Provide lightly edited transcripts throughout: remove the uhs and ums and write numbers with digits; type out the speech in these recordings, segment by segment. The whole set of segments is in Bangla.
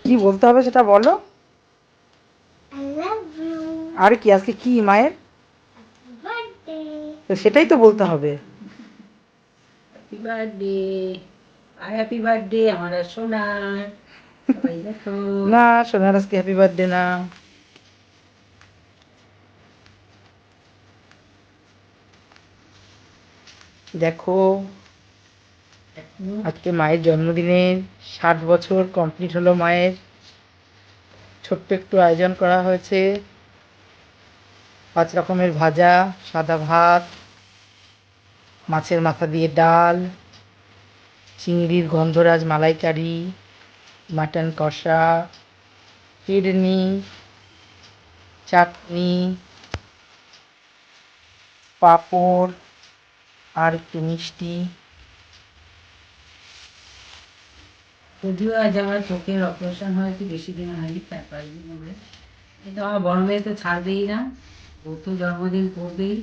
কি বলতে হবে সেটা বলো। আর কি আজকে কি মায়ের? তো সেটাই তো বলতে হবে। হ্যাপি বার্থডে, আর হ্যাপি বার্থডে আমার সোনার। সবাই দেখো। না, সোনার আজকে হ্যাপি বার্থডে না। দেখো, আজকে মায়ের জন্মদিনে 60 বছর কমপ্লিট হলো মায়ের। ছোট্ট একটু আয়োজন করা হয়েছে। 5 রকমের ভাজা, সাদা ভাত, মাছের মাথা দিয়ে ডাল, চিংড়ির গন্ধরাজ মালাইকারি, মাটন কষা, ফিরনি, চাটনি, পাঁপড় আর একটু মিষ্টি। যদিও আজ আমার চোখের অপারেশন হয়েছে, বেশি দিন হয়নি, 4-5 দিন হবে। কিন্তু আমার বড় মেয়ে তো ছাড়বেই না, ও তো জন্মদিন করবেই।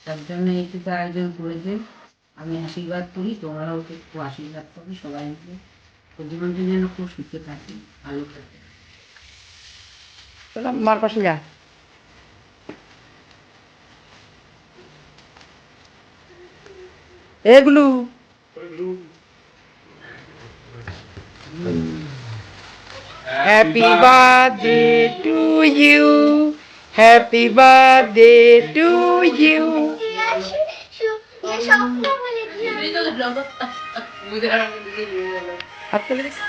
তার জন্য এইটুকু আয়োজন করেছে। আমি আশীর্বাদ করি, তোমরাও একটু আশীর্বাদ করো সবাই মিলে। তো জীবনটা যেন খুব সুখে থাকে, ভালো থাকে। চলো মার পাশে যা। এগুলো happy birthday to you, happy birthday to you. হাত তুলে দেখি।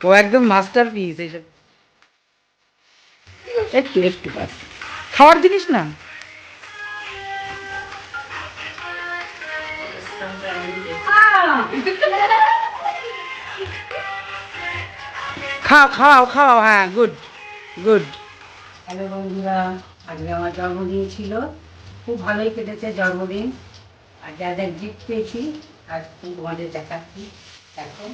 ও একদম মাস্টার পিস এইসব। একটু একটু বাস, খাওয়ার জিনিস না। খাও খাও খাও, হ্যাঁ, গুড গুড। হ্যালো বন্ধুরা, আজকে আমার জন্মদিন ছিল। খুব ভালোই কেটেছে জন্মদিন। আর যা যা গিফট পেয়েছি আর তোমাদের দেখাচ্ছি। দেখো,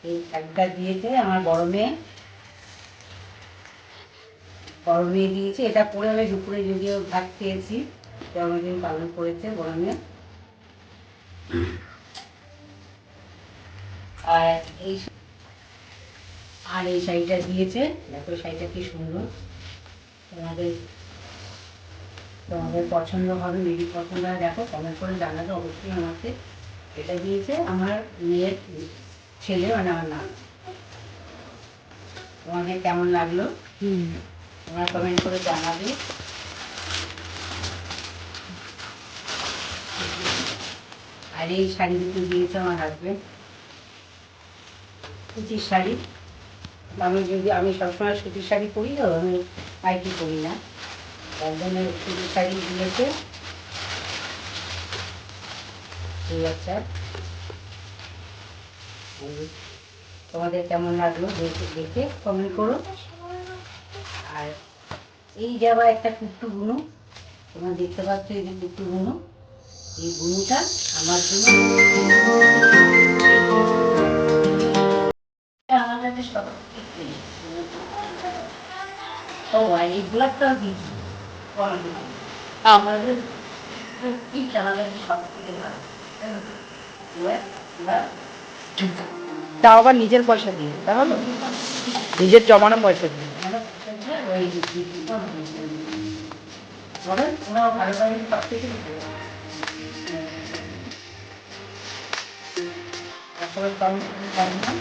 এই শাড়িটা দিয়েছে আমার বড় মেয়ে। বড় মেয়ে দিয়েছে, এটা পরে আমি দুপুরে যদিও ভাত খেয়েছি। জন্মদিন পালন করেছে বড় মেয়ে। আর এই আর এই শাড়িটা দিয়েছে, দেখো শাড়িটা কি সুন্দর। তোমাদের তোমাদের পছন্দ হবে, যদি পছন্দ হয় দেখো কমেন্ট করে জানাবে অবশ্যই আমাকে। এটা দিয়েছে আমার মেয়ের ছেলে, মানে আমার নাম। তোমাদের কেমন লাগলো তোমরা কমেন্ট করে জানাবে। আর এই শাড়ি দুটো দিয়েছে আমার হাজবেন্ড, সুতির শাড়ি। আমি সবসময় সুতির শাড়ি পরি, তো আমি পাইকি পরি না, তার জন্য সুতির শাড়ি দিয়েছে। এই আচ্ছা, তোমাদের কেমন লাগলো দেখে দেখে কমেন্ট করো। আর এই যে আবার একটা কুট্টু বুনো, তোমরা দেখতে পাচ্ছ এই যে কুট্টু বুনো, এই বুনোটা আমার জন্য আমার কাছে সব থেকে। ও আর এই ব্লাডটাও দিয়েছি আমাদের কি আমাদের সব থেকে ভালো। তাও আবার নিজের পয়সা দিয়ে, তাহলে নিজের জমানো পয়সা দিয়ে। ওরা ভালো ভালো সব থেকে সবাই কমেন্ট করে জানান।